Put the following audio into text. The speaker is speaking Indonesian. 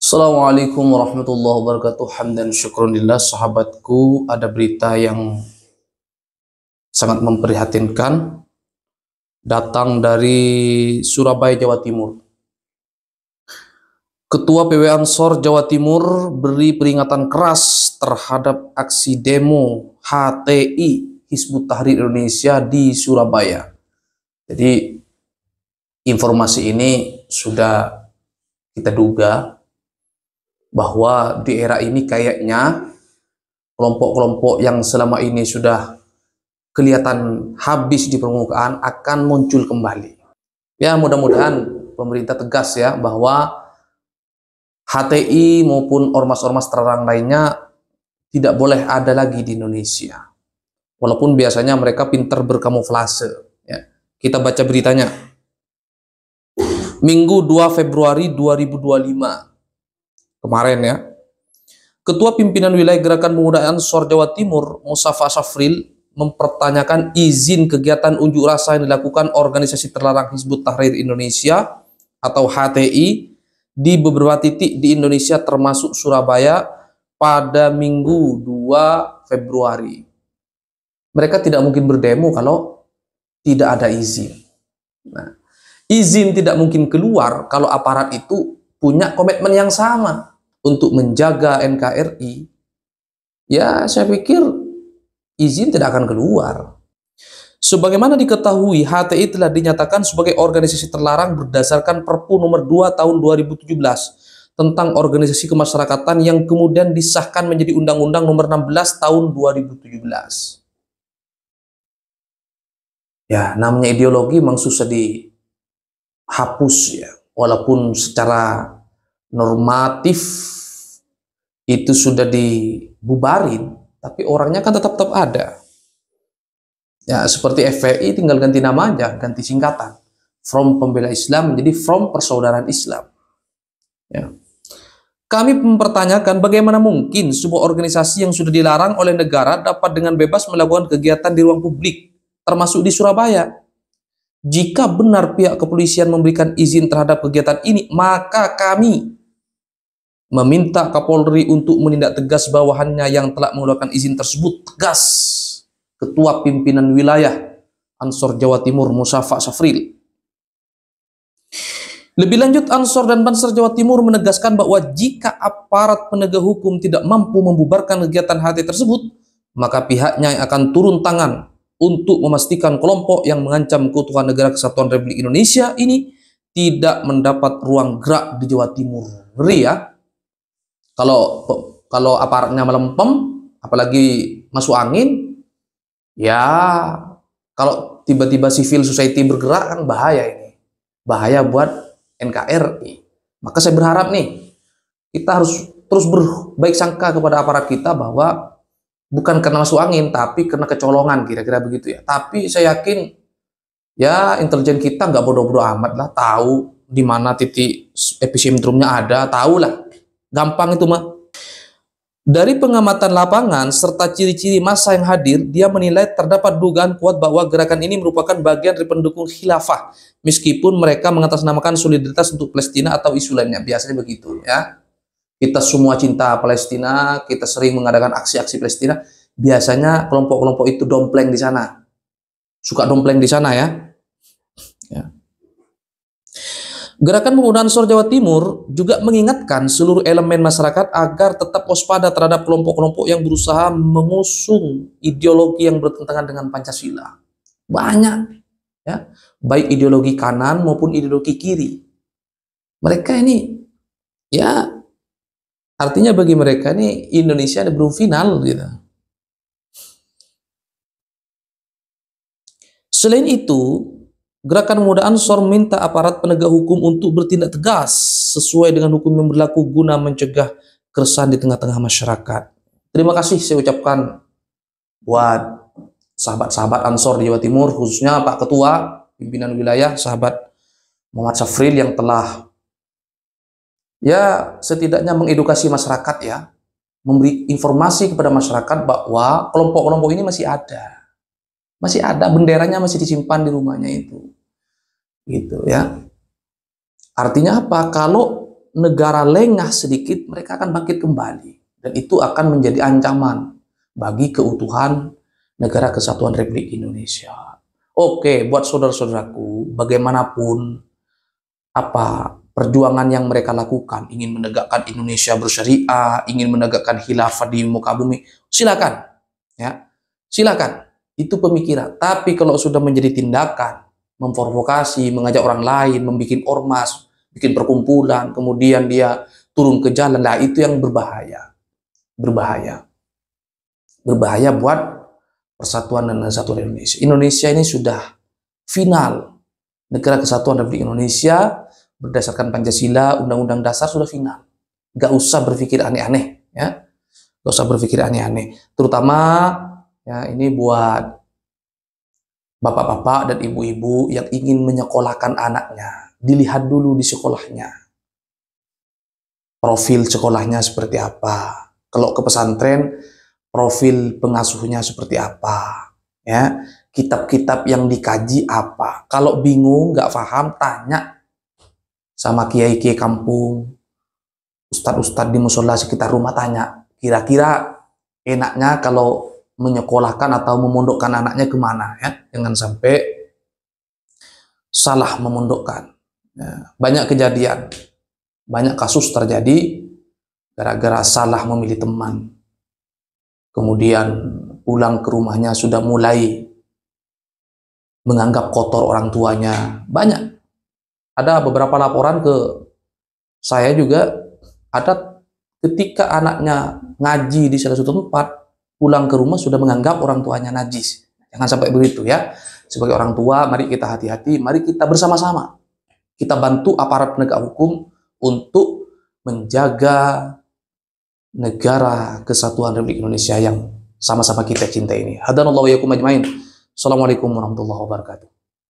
Assalamualaikum warahmatullahi wabarakatuh. Hamdan syukrunillah. Sahabatku, ada berita yang sangat memprihatinkan datang dari Surabaya, Jawa Timur. Ketua PW Ansor Jawa Timur beri peringatan keras terhadap aksi demo HTI Hizbut Tahrir Indonesia di Surabaya. Jadi informasi ini sudah kita duga bahwa di era ini kayaknya kelompok-kelompok yang selama ini sudah kelihatan habis di permukaan akan muncul kembali. Ya, mudah-mudahan pemerintah tegas ya bahwa HTI maupun ormas-ormas terlarang lainnya tidak boleh ada lagi di Indonesia. Walaupun biasanya mereka pintar berkamuflase. Ya. Kita baca beritanya. Minggu 2 Februari 2025. Kemarin ya. Ketua Pimpinan Wilayah Gerakan Pemuda Ansor Jawa Timur, Mustafa Safril, mempertanyakan izin kegiatan unjuk rasa yang dilakukan organisasi terlarang Hizbut Tahrir Indonesia atau HTI di beberapa titik di Indonesia termasuk Surabaya pada Minggu 2 Februari. Mereka tidak mungkin berdemo kalau tidak ada izin. Nah, izin tidak mungkin keluar kalau aparat itu punya komitmen yang sama untuk menjaga NKRI. Ya, saya pikir izin tidak akan keluar. Sebagaimana diketahui, HTI telah dinyatakan sebagai organisasi terlarang berdasarkan Perpu nomor 2 tahun 2017 tentang organisasi kemasyarakatan yang kemudian disahkan menjadi Undang-Undang nomor 16 tahun 2017. Ya, namanya ideologi memang susah dihapus ya. Walaupun secara normatif itu sudah dibubarin, tapi orangnya kan tetap ada. Ya, seperti FPI tinggal ganti nama aja, ganti singkatan. From Pembela Islam menjadi From Persaudaraan Islam. Ya. Kami mempertanyakan bagaimana mungkin sebuah organisasi yang sudah dilarang oleh negara dapat dengan bebas melakukan kegiatan di ruang publik, termasuk di Surabaya. Jika benar pihak kepolisian memberikan izin terhadap kegiatan ini, maka kami meminta Kapolri untuk menindak tegas bawahannya yang telah mengeluarkan izin tersebut. Tegas. Ketua Pimpinan Wilayah Ansor Jawa Timur, Mustafa Safril. Lebih lanjut, Ansor dan Bansar Jawa Timur menegaskan bahwa jika aparat penegak hukum tidak mampu membubarkan kegiatan HT tersebut, maka pihaknya akan turun tangan untuk memastikan kelompok yang mengancam keutuhan negara kesatuan Republik Indonesia ini tidak mendapat ruang gerak di Jawa Timur. Ngeri ya. Kalau aparatnya melempem, apalagi masuk angin, ya kalau tiba-tiba civil society bergerak kan bahaya ini. Bahaya buat NKRI. Maka saya berharap nih, kita harus terus berbaik sangka kepada aparat kita bahwa bukan karena masuk angin, tapi karena kecolongan, kira-kira begitu ya. Tapi saya yakin ya intelijen kita nggak bodoh-bodoh amat lah, tahu di mana titik epicentrumnya ada, tahu lah. Gampang itu mah. Dari pengamatan lapangan serta ciri-ciri massa yang hadir, dia menilai terdapat dugaan kuat bahwa gerakan ini merupakan bagian dari pendukung khilafah, meskipun mereka mengatasnamakan solidaritas untuk Palestina atau isu lainnya. Biasanya begitu ya. Kita semua cinta Palestina, kita sering mengadakan aksi-aksi Palestina. Biasanya kelompok-kelompok itu dompleng di sana, suka dompleng di sana ya. Gerakan Pemuda Ansor Jawa Timur juga mengingatkan seluruh elemen masyarakat agar tetap waspada terhadap kelompok-kelompok yang berusaha mengusung ideologi yang bertentangan dengan Pancasila. Banyak, ya, baik ideologi kanan maupun ideologi kiri. Mereka ini, ya, artinya bagi mereka ini Indonesia belum final, gitu. Selain itu, Gerakan Pemuda Ansor meminta aparat penegak hukum untuk bertindak tegas sesuai dengan hukum yang berlaku guna mencegah keresahan di tengah-tengah masyarakat. Terima kasih saya ucapkan buat sahabat-sahabat Ansor di Jawa Timur, khususnya Pak Ketua Pimpinan Wilayah, sahabat Muhammad Safril yang telah ya setidaknya mengedukasi masyarakat ya, memberi informasi kepada masyarakat bahwa kelompok-kelompok ini masih ada. Masih ada, benderanya masih disimpan di rumahnya itu. Gitu ya. Artinya apa? Kalau negara lengah sedikit, mereka akan bangkit kembali. Dan itu akan menjadi ancaman bagi keutuhan negara kesatuan Republik Indonesia. Oke, buat saudara-saudaraku, bagaimanapun apa perjuangan yang mereka lakukan, ingin menegakkan Indonesia bersyariah, ingin menegakkan khilafah di muka bumi, silakan, ya, silakan. Itu pemikiran. Tapi kalau sudah menjadi tindakan, memprovokasi, mengajak orang lain, membuat ormas, bikin perkumpulan, kemudian dia turun ke jalan, lah itu yang berbahaya, berbahaya, berbahaya buat persatuan dan kesatuan Indonesia. Indonesia ini sudah final. Negara Kesatuan Republik Indonesia berdasarkan Pancasila, Undang-Undang Dasar sudah final. Gak usah berpikir aneh-aneh, ya. Gak usah berpikir aneh-aneh. Terutama ya ini buat bapak-bapak dan ibu-ibu yang ingin menyekolahkan anaknya. Dilihat dulu di sekolahnya. Profil sekolahnya seperti apa. Kalau ke pesantren, profil pengasuhnya seperti apa. Ya, kitab-kitab yang dikaji apa. Kalau bingung, nggak paham, tanya sama kiai-kiai kampung, ustadz-ustadz di musola sekitar rumah, tanya. Kira-kira enaknya kalau menyekolahkan atau memondokkan anaknya kemana, ya? Jangan sampai salah memondokkan. Ya, banyak kejadian, banyak kasus terjadi gara-gara salah memilih teman. Kemudian pulang ke rumahnya sudah mulai menganggap kotor orang tuanya. Banyak. Ada beberapa laporan ke saya juga, ada ketika anaknya ngaji di salah satu tempat, pulang ke rumah sudah menganggap orang tuanya najis. Jangan sampai begitu, ya. Sebagai orang tua, mari kita hati-hati, mari kita bersama-sama. Kita bantu aparat penegak hukum untuk menjaga negara kesatuan Republik Indonesia yang sama-sama kita cintai ini. Hadanallahu wa iyyakum ajmain. Assalamualaikum warahmatullahi wabarakatuh.